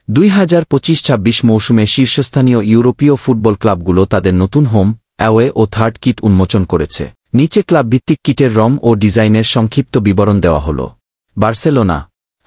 2025-26 মৌসুমে শীর্ষস্থানীয় ইউরোপীয় ফুটবল ক্লাবগুলো তাদের নতুন হোম, অ্যাওয়ে ও থার্ড কিট উন্মোচন করেছে। নিচে ক্লাবভিত্তিক কিটের রং ও ডিজাইনের সংক্ষিপ্ত বিবরণ দেওয়া হল। বার্সেলোনা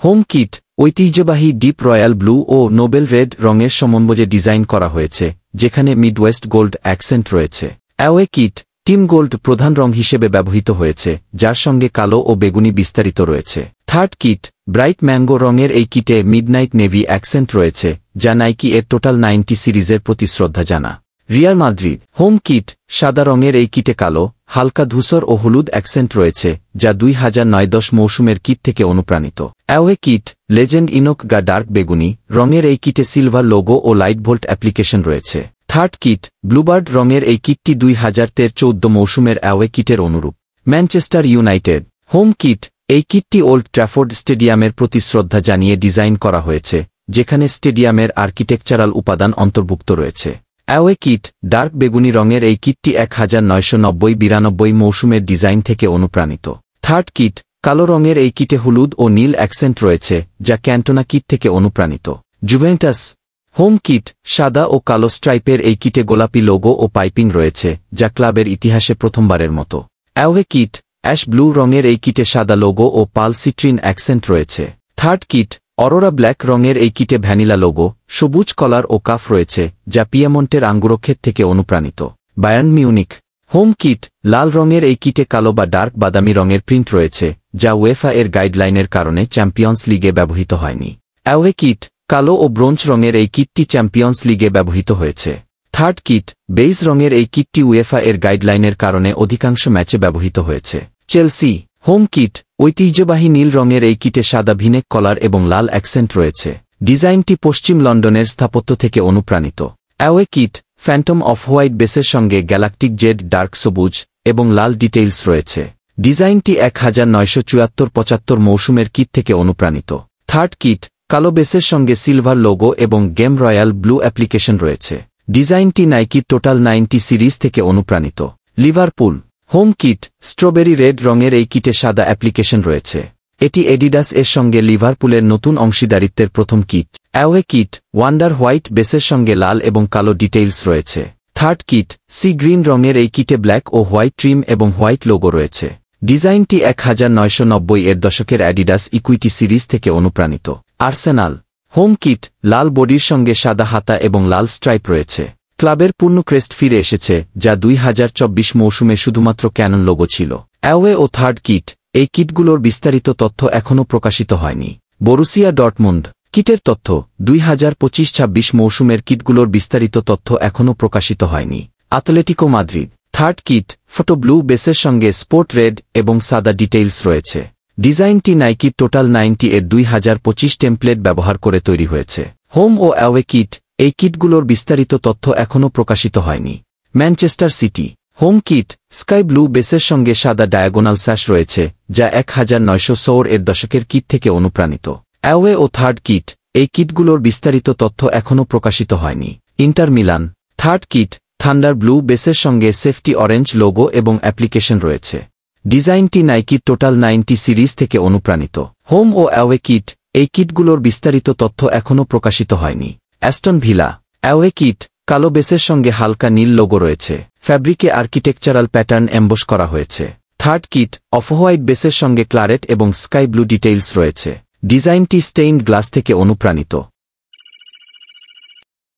হোম কিট ঐতিহ্যবাহী ডিপ রয়্যাল ব্লু ও নোবেল রেড রঙের সমন্বয়ে ডিজাইন করা হয়েছে, যেখানে মিডওয়েস্ট গোল্ড অ্যাকসেন্ট রয়েছে। অ্যাওয়ে কিট টিম গোল্ড প্রধান রং হিসেবে ব্যবহৃত হয়েছে, যার সঙ্গে কালো ও বেগুনি বিস্তারিত রয়েছে। থার্ড কিট ব্রাইট ম্যাঙ্গো রঙের এই কিটে মিডনাইট নেভি অ্যাকসেন্ট রয়েছে, যা নাইকি এর টোটাল 90 সিরিজের প্রতি শ্রদ্ধা জানা। রিয়াল মাদ্রিদ হোম কিট সাদা রঙের এই কিটে কালো, হালকা ধূসর ও হলুদ অ্যাকসেন্ট রয়েছে, যা 2009-10 মৌসুমের কিট থেকে অনুপ্রাণিত। অ্যাওয়ে কিট লেজেন্ড ইনোক গা ডার্ক বেগুনি রঙের এই কিটে সিলভার লোগো ও লাইট ভোল্ট অ্যাপ্লিকেশন রয়েছে। থার্ড কিট ব্লুবার্ড রঙের এই কিটটি 2013-14 মৌসুমের অ্যাওয়ে কিটের অনুরূপ। ম্যানচেস্টার ইউনাইটেড হোম কিট এই কিটটি ওল্ড ট্র্যাফোর্ড স্টেডিয়ামের প্রতি শ্রদ্ধা জানিয়ে ডিজাইন করা হয়েছে, যেখানে স্টেডিয়ামের আর্কিটেকচারাল উপাদান অন্তর্ভুক্ত রয়েছে। অ্যাওয়ে কিট ডার্ক বেগুনি রঙের এই কিটটি 1990-92 মৌসুমের ডিজাইন থেকে অনুপ্রাণিত। থার্ড কিট কালো রঙের এই কিটে হলুদ ও নীল অ্যাকসেন্ট রয়েছে, যা ক্যান্টোনা কিট থেকে অনুপ্রাণিত। জুভেন্টাস হোম কিট সাদা ও কালো স্ট্রাইপের এই কিটে গোলাপি লোগো ও পাইপিং রয়েছে, যা ক্লাবের ইতিহাসে প্রথমবারের মতো। অ্যাওয়ে কিট অ্যাশ ব্লু রঙের এই কিটে সাদা লোগো ও পাল সিট্রিন অ্যাকসেন্ট রয়েছে। থার্ড কিট অরোরা ব্ল্যাক রঙের এই কিটে ভ্যানিলা লোগো, সবুজ কলার ও কাফ রয়েছে, যা পিয়েমন্টের আঙ্গুরক্ষেত থেকে অনুপ্রাণিত। বায়ার্ন মিউনিক হোম কিট লাল রঙের এই কিটে কালো বা ডার্ক বাদামি রঙের প্রিন্ট রয়েছে, যা উয়েফা এর গাইডলাইনের কারণে চ্যাম্পিয়ন্স লিগে ব্যবহৃত হয়নি। অ্যাওয়ে কিট কালো ও ব্রোঞ্জ রঙের এই কিটটি চ্যাম্পিয়ন্স লিগে ব্যবহৃত হয়েছে। থার্ড কিট বেইজ রঙের এই কিটটি উয়েফা এর গাইডলাইনের কারণে অধিকাংশ ম্যাচে ব্যবহৃত হয়েছে। চেলসি হোম কিট ঐতিহ্যবাহী নীল রঙের এই কিটে সাদা ভিনেক কলার এবং লাল অ্যাকসেন্ট রয়েছে। ডিজাইনটি পশ্চিম লন্ডনের স্থাপত্য থেকে অনুপ্রাণিত। Away kit Phantom off white বেসের সঙ্গে গ্যালাকটিক জেড ডার্ক সবুজ এবং লাল ডিটেইলস রয়েছে। ডিজাইনটি 1974-75 মৌসুমের কিট থেকে অনুপ্রাণিত। থার্ড কিট কালো বেসের সঙ্গে সিলভার লোগো এবং গেম রয়্যাল ব্লু অ্যাপ্লিকেশন রয়েছে। ডিজাইনটি নাইকি টোটাল 90 সিরিজ থেকে অনুপ্রাণিত। Liverpool home kit strawberry red রঙের এই কিটে সাদা অ্যাপ্লিকেশন রয়েছে। এটি এডিডাস এর সঙ্গে লিভারপুলের নতুন অংশীদারিত্বের প্রথম kit. Away kit wonder white বেসের সঙ্গে লাল এবং কালো ডিটেইলস রয়েছে। থার্ড কিট সি গ্রিন রঙের এই কিটে ব্ল্যাক ও হোয়াইট ট্রিম এবং হোয়াইট লোগো রয়েছে। ডিজাইনটি 1990-এর দশকের অ্যাডিডাস ইকুইটি সিরিজ থেকে অনুপ্রাণিত। আর্সেনাল হোম কিট লাল বডির সঙ্গে সাদা হাতা এবং লাল স্ট্রাইপ রয়েছে। ক্লাবের পূর্ণ ক্রেস্ট ফিরে এসেছে, যা 2024 মৌসুমে শুধুমাত্র ক্যানন লোগো ছিল। অ্যাওয়ে ও থার্ড কিট এই কিটগুলোর বিস্তারিত তথ্য এখনও প্রকাশিত হয়নি। বরুসিয়া ডর্টমুন্ড কিটের তথ্য 2025-26 মৌসুমের কিটগুলোর বিস্তারিত তথ্য এখনও প্রকাশিত হয়নি। Atletico Madrid third kit photo blue বেসের সঙ্গে স্পোর্ট রেড এবং সাদা ডিটেইলস রয়েছে। ডিজাইনটি নাইকি টোটাল 90 এর 2025 টেমপ্লেট ব্যবহার করে তৈরি হয়েছে। হোম ও অ্যাওয়ে কিট এই কিটগুলোর বিস্তারিত তথ্য এখনও প্রকাশিত হয়নি। Manchester city home kit sky blue বেসের সঙ্গে সাদা ডায়াগোনাল স্যাশ রয়েছে, যা 1990-এর দশকের কিট থেকে অনুপ্রাণিত। অ্যাওয়ে ও থার্ড কিট এই কিটগুলোর বিস্তারিত তথ্য এখনও প্রকাশিত হয়নি। Inter Milan third kit thunder blue বেসের সঙ্গে সেফটি অরেঞ্জ লোগো এবং অ্যাপ্লিকেশন রয়েছে। ডিজাইনটি নাইকি টোটাল 90 সিরিজ থেকে অনুপ্রাণিত। হোম ও অ্যাওয়ে কিট এই কিটগুলোর বিস্তারিত তথ্য এখনও প্রকাশিত হয়নি। অ্যাস্টন ভিলা অ্যাওয়ে কিট কালো বেসের সঙ্গে হালকা নীল লোগো রয়েছে। ফ্যাব্রিকে আর্কিটেকচারাল প্যাটার্ন এমবোস করা হয়েছে। থার্ড কিট অফ হোয়াইট বেসের সঙ্গে ক্লারেট এবং স্কাই ব্লু ডিটেইলস রয়েছে। ডিজাইনটি স্টেইনড গ্লাস থেকে অনুপ্রাণিত।